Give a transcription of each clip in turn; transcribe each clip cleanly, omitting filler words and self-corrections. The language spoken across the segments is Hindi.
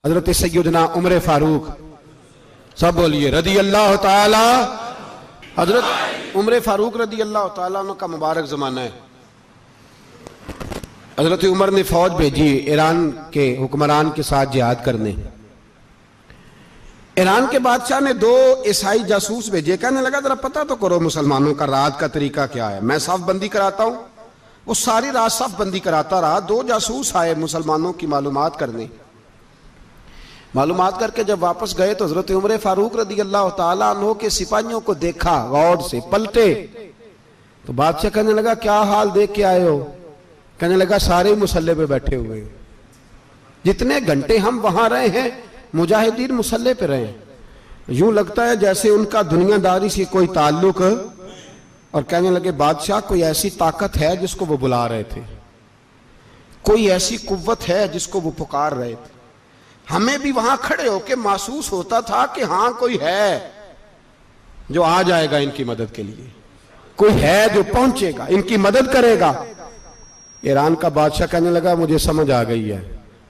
हजरत सैयदना उमर फारूक, सब बोलिए रदी अल्लाह ताला। हजरत उमर फारूक रदी अल्लाह ताला का मुबारक जमाना है। हजरत उमर ने फौज भेजी ईरान के हुक्मरान के साथ जिहाद करने। ईरान के बादशाह ने 2 ईसाई जासूस भेजे, कहने लगा जरा पता तो करो मुसलमानों का रात का तरीका क्या है, मैं साफ बंदी कराता हूं। वो सारी रात साफ बंदी कराता रहा। 2 जासूस आए मुसलमानों की मालूमात करने। मालूमात करके जब वापस गए तो हजरत उमर फारूक रदी अल्लाह ताला अन्हु के सिपाहियों को देखा, गौर से पलटे तो बादशाह कहने लगा क्या हाल देख के आए हो? कहने लगा सारे मुसल्ले पे बैठे हुए, जितने घंटे हम वहां रहे हैं मुजाहिदीन मुसल्ले पे रहे, यूं लगता है जैसे उनका दुनियादारी से कोई ताल्लुक। और कहने लगे बादशाह कोई ऐसी ताकत है जिसको वो बुला रहे थे, कोई ऐसी कुव्वत है जिसको वो पुकार रहे थे। हमें भी वहां खड़े होकर महसूस होता था कि हां कोई है जो आ जाएगा इनकी मदद के लिए, कोई है जो पहुंचेगा इनकी मदद करेगा। ईरान का बादशाह कहने लगा मुझे समझ आ गई है,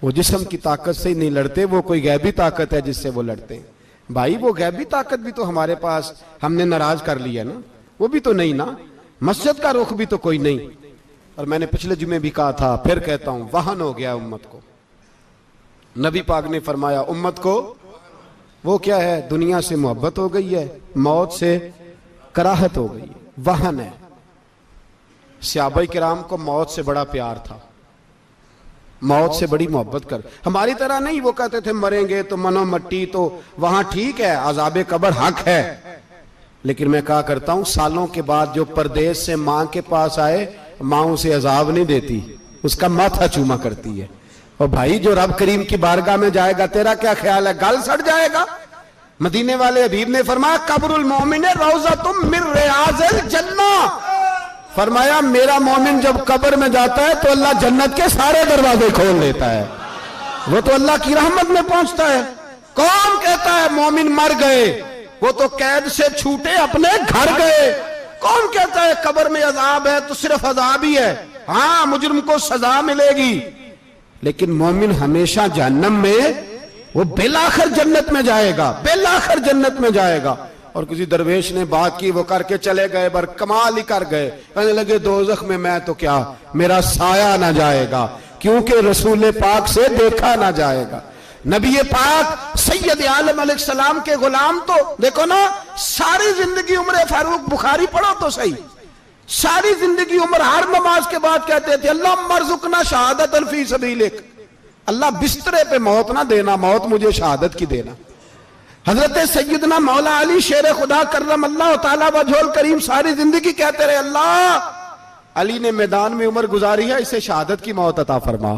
वो जिस्म की ताकत से ही नहीं लड़ते, वो कोई गैबी ताकत है जिससे वो लड़ते हैं। भाई वो गैबी ताकत भी तो हमारे पास हमने नाराज कर लिया ना, वो भी तो नहीं ना, मस्जिद का रुख भी तो कोई नहीं। और मैंने पिछले जुमे भी कहा था, फिर कहता हूं, वहन हो गया उम्मत को। नबी पाक ने फरमाया उम्मत को वो क्या है, दुनिया से मोहब्बत हो गई है, मौत से कराहत हो गई है, वहन है। सहाबाए किराम को मौत से बड़ा प्यार था, मौत से बड़ी मोहब्बत कर। हमारी तरह नहीं, वो कहते थे मरेंगे तो मनो मट्टी, तो वहां ठीक है, अजाबे कब्र हक है। लेकिन मैं कहा करता हूं सालों के बाद जो परदेश से मां के पास आए, मां उसे अजाब नहीं देती, उसका माथा चूमा करती है। और भाई जो रब करीम की बारगाह में जाएगा, तेरा क्या ख्याल है, गल सड़ जाएगा? मदीने वाले हबीब ने फरमाया कब्रुल मोमिन रौज़तुम मिन रियाज़िल जन्ना, फरमाया मेरा मोमिन जब कब्र में जाता है तो अल्लाह जन्नत के सारे दरवाजे खोल देता है, वो तो अल्लाह की रहमत में पहुंचता है। कौन कहता है मोमिन मर गए, वो तो कैद से छूटे अपने घर गए। कौन कहता है कब्र में अजाब है तो सिर्फ अजाब ही है, हाँ मुजरिम को सजा मिलेगी, लेकिन मोमिन हमेशा जहन्नम में, वो बेलाखिर जन्नत में जाएगा, बेलाखिर जन्नत में जाएगा। और किसी दरवेश ने बात की, वो करके चले गए, बर कमाल ही कर गए, कहने लगे दोज़ख में मैं तो क्या, मेरा साया ना जाएगा, क्योंकि रसूल पाक से देखा ना जाएगा। नबी पाक सैयद आलम अलैहिस्सलाम के गुलाम तो देखो ना, सारी जिंदगी उमर फारूक, बुखारी पढ़ो तो सही, सारी जिंदगी उम्र हर नमाज के बाद कहते थे अल्लाह मरजुकना शहादतन फी सबीलिक, अल्लाह बिस्तरे पे मौत ना देना, मौत मुझे शहादत की देना। हजरत सैयदना मौला अली शेर खुदा करम अल्लाह ताला वजहुल करीम सारी जिंदगी कहते रहे अल्लाह अली ने मैदान में उम्र गुजारी है, इसे शहादत की मौत अता फरमा।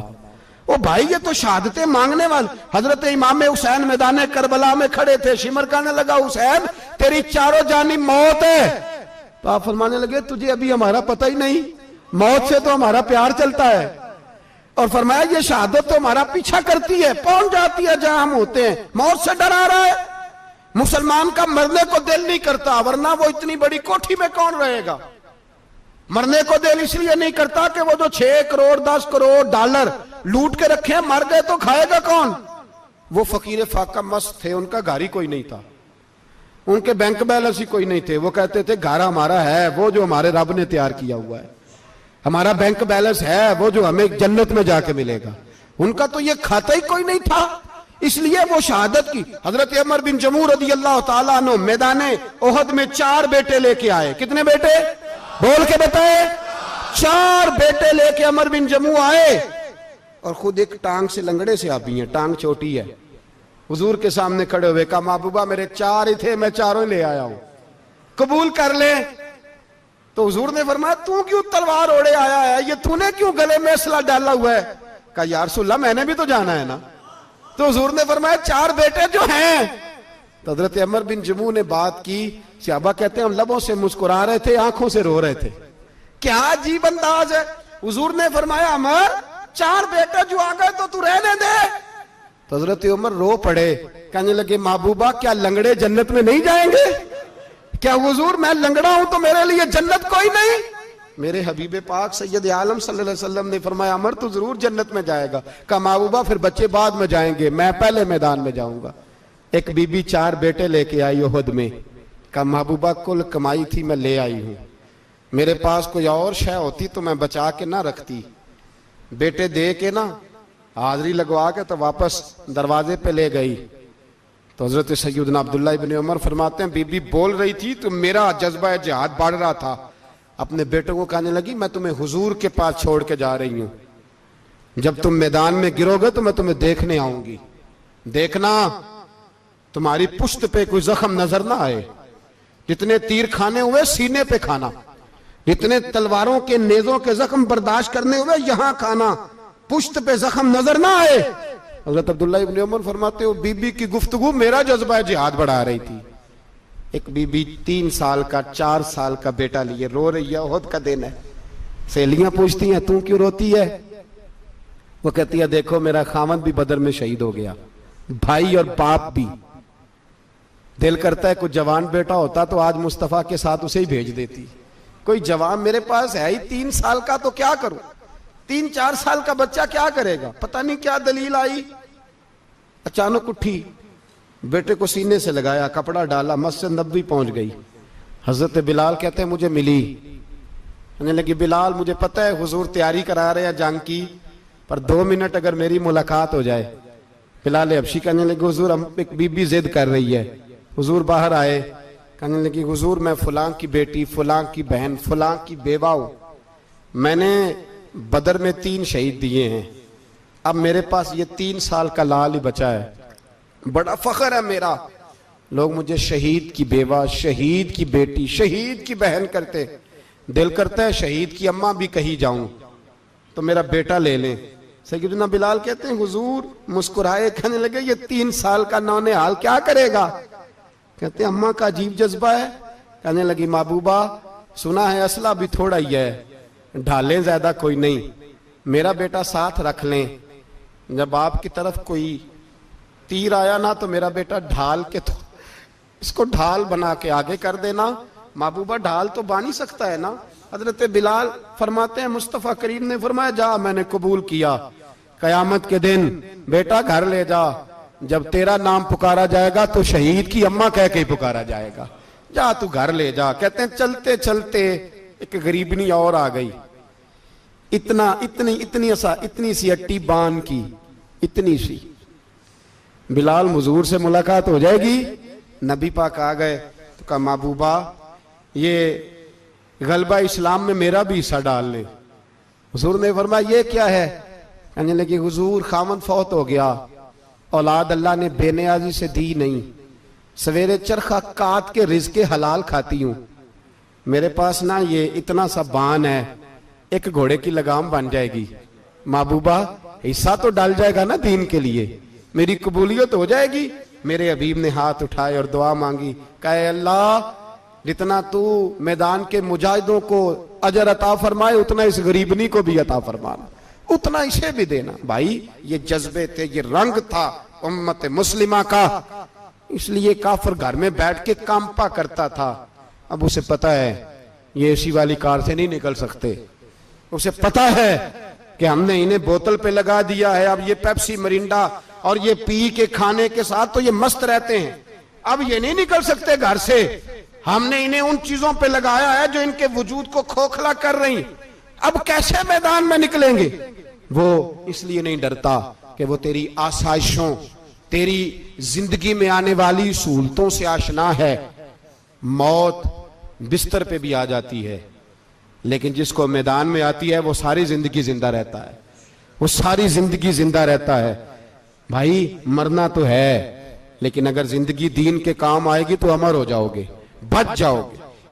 ओ भाई ये तो शहादतें मांगने वाले। हजरत इमाम हुसैन मैदान करबला में खड़े थे, शिमर कहने लगा हुसैन तेरी चारों जानी मौत है, तो आप फरमाने लगे तुझे अभी हमारा पता ही नहीं, मौत से तो हमारा प्यार चलता है। और फरमाया ये शहादत तो हमारा पीछा करती है, पहुंच जाती है जहां हम होते हैं, मौत से डरा रहा है। मुसलमान का मरने को दिल नहीं करता, वरना वो इतनी बड़ी कोठी में कौन रहेगा। मरने को दिल इसलिए नहीं करता कि वो जो 6 करोड़ 10 करोड़ डॉलर लूट के रखे, मर गए तो खाएगा कौन। वो फकीर फाका मस्त थे, उनका घर ही कोई नहीं था, उनके बैंक बैलेंस ही कोई नहीं थे। वो कहते थे घर हमारा है वो जो हमारे रब ने तैयार किया हुआ है, हमारा बैंक बैलेंस है वो जो हमें जन्नत में जाके मिलेगा। उनका तो ये खाता ही कोई नहीं था, इसलिए वो शहादत की। हजरत उमर बिन जमू रदी अल्लाह ताला अन्हु मैदाने ओहद में 4 बेटे लेके आए। कितने बेटे बोल के बताए? 4 बेटे लेके उमर बिन जमू आए, और खुद एक टांग से लंगड़े से आप ही हैं, टांग छोटी है। हुजूर के सामने खड़े हुए कहा महबूबा मेरे 4 ही थे, मैं 4 ही ले आया हूं, कबूल कर ले। तो हुजूर ने फरमाया तू क्यों तलवार ओढ़े आया है, ये तूने क्यों गले में असला डाला हुआ है? कहा या रसूलल्लाह मैंने भी तो जाना है ना। तो हुजूर ने फरमाया 4 बेटे जो हैं। तो हजरत उमर बिन जमू ने बात की, सहाबा कहते हैं हम लबों से मुस्कुरा रहे थे, आंखों से रो रहे थे, क्या अजीब अंदाज है। हुजूर ने फरमाया उमर 4 बेटे जो आ गए तो तू रहने दे। तो हजरत उमर रो पड़े, कहने लगे महबूबा क्या लंगड़े जन्नत में नहीं जाएंगे? क्या हुजूर मैं लंगड़ा हूं तो मेरे लिए जन्नत कोई नहीं? मेरे हबीब पाक सैयद आलम सल्लल्लाहु अलैहि वसल्लम ने फरमाया अमर तो जरूर जन्नत में जाएगा। कहा महबूबा फिर बच्चे बाद में जाएंगे, मैं पहले मैदान में जाऊंगा। एक बीबी 4 बेटे लेके आई उहद में। कहा महबूबा कुल कमाई थी मैं ले आई हूं, मेरे पास कोई और शय होती तो मैं बचा के ना रखती। बेटे दे के ना हाजिरी लगवा के तो वापस दरवाजे पे ले गई। तो हजरत सैयदना अब्दुल्ला इब्न उमर फरमाते हैं बीबी बोल रही थी तो मेरा जज्बा जिहाद बढ़ रहा था। अपने बेटों को कहने लगी मैं तुम्हें हुजूर के पास छोड़ के जा रही हूं, जब तुम मैदान में गिरोगे तो मैं तुम्हें देखने आऊंगी, देखना तुम्हारी पुश्त पे कोई जख्म नजर ना आए। जितने तीर खाने हुए सीने पे खाना, जितने तलवारों के नेजों के जख्म बर्दाश्त करने हुए यहां खाना, पुश्त पे जख्म नजर ना आए। हजरत अब्दुल्ला इब्न उमर फरमाते हो बीबी की गुफ्तगू मेरा जज्बा जिहाद बढ़ा रही थी। एक बीबी 3 साल का 4 साल का बेटा लिए रो रही है, ओहद का दिन है। सहेलियां पूछती हैं तू क्यों रोती है? वो कहती है देखो मेरा खामद भी बदर में शहीद हो गया, भाई और बाप भी। दिल करता है कोई जवान बेटा होता तो आज मुस्तफा के साथ उसे ही भेज देती। कोई जवान मेरे पास है ही 3 साल का तो क्या करूं, 3-4 साल का बच्चा क्या करेगा? पता नहीं क्या दलील आई, अचानक उठी, बेटे को सीने से लगाया, कपड़ा डाला, मस्जिद नबवी पहुंच गई। हजरत बिलाल कहते हैं मुझे मिली, कहने लगी बिलाल मुझे पता है हुजूर तैयारी करा रहे हैं जंग की, पर 2 मिनट अगर मेरी मुलाकात हो जाए। बिलाल हबशी कहने लगे हुजूर हम एक बीबी जिद कर रही है। हुजूर बाहर आए, कहने लगी हुजूर मैं फलां की बेटी, फलां की बहन, फलां की बेवा हूं, मैंने बदर में 3 शहीद दिए हैं, अब मेरे पास ये 3 साल का लाल ही बचा है, बड़ा फख्र है मेरा। लोग मुझे शहीद की बेवा, शहीद की बेटी, शहीद की बहन करते, दिल करता है शहीद की अम्मा भी कही जाऊं तो मेरा बेटा ले लें। सैयदना बिलाल कहते हैं हुजूर मुस्कुराए, कहने लगे ये 3 साल का नौनिहाल क्या करेगा? कहते हैं अम्मा का अजीब जज्बा है। कहने लगी महबूबा सुना है असला भी थोड़ा ही है, ढालें ज्यादा कोई नहीं, मेरा बेटा साथ रख लें, जब आपकी तरफ कोई तीर आया ना तो मेरा बेटा ढाल के तो इसको ढाल बना के आगे कर देना। महबूबा ढाल तो बानी सकता है ना। हजरत बिलाल फरमाते हैं मुस्तफा करीम ने फरमाया जा मैंने कबूल किया, कयामत के दिन बेटा घर ले जा, जब तेरा नाम पुकारा जाएगा तो शहीद की अम्मा कह के ही पुकारा जाएगा, जा तू घर ले जा। कहते हैं चलते चलते एक गरीबनी और आ गई, इतनी सी अट्टी बान की, इतनी सी। बिलाल हुजूर से मुलाकात हो जाएगी। नबी पाक आ गए तो कहा महबूबा ये गलबा इस्लाम में मेरा भी हिस्सा डाल ले। हुजूर ने फरमाया ये क्या है? कहने लगी हुजूर खामन फौत हो गया, औलाद अल्लाह ने बेनियाजी से दी नहीं, सवेरे चरखा काट के रिज़्क़े हलाल खाती हूं, मेरे पास ना ये इतना सा बान है, एक घोड़े की लगाम बन जाएगी, महबूबा हिस्सा तो डाल जाएगा ना दीन के लिए, मेरी कबूलियत हो जाएगी। मेरे हबीब ने हाथ उठाए और दुआ मांगी, कहे अल्लाह जितना तू मैदान के मुजाहिदों को अजर अता फरमाए उतना इस गरीबनी को भी अता फरमाना, उतना इसे भी देना। भाई ये जज्बे थे, ये रंग था उम्मत मुस्लिमा का, इसलिए काफिर घर में बैठ के कांपा करता था। अब उसे पता है ये एसी वाली कार से नहीं निकल सकते, उसे पता है कि हमने इन्हें बोतल पे लगा दिया है, अब ये पेप्सी मरिंडा और ये पी के खाने के साथ तो ये मस्त रहते हैं, अब ये नहीं निकल सकते घर से, हमने इन्हें उन चीजों पे लगाया है जो इनके वजूद को खोखला कर रही, अब कैसे मैदान में निकलेंगे? वो इसलिए नहीं डरता कि वो तेरी आसाइशों, तेरी जिंदगी में आने वाली सहूलतों से आशना है। मौत बिस्तर पे भी आ जाती है, लेकिन जिसको मैदान में आती है वो सारी जिंदगी जिंदा रहता है, वो सारी जिंदगी जिंदा रहता है। भाई मरना तो है, लेकिन अगर जिंदगी दीन के काम आएगी तो अमर हो जाओगे, बच जाओगे।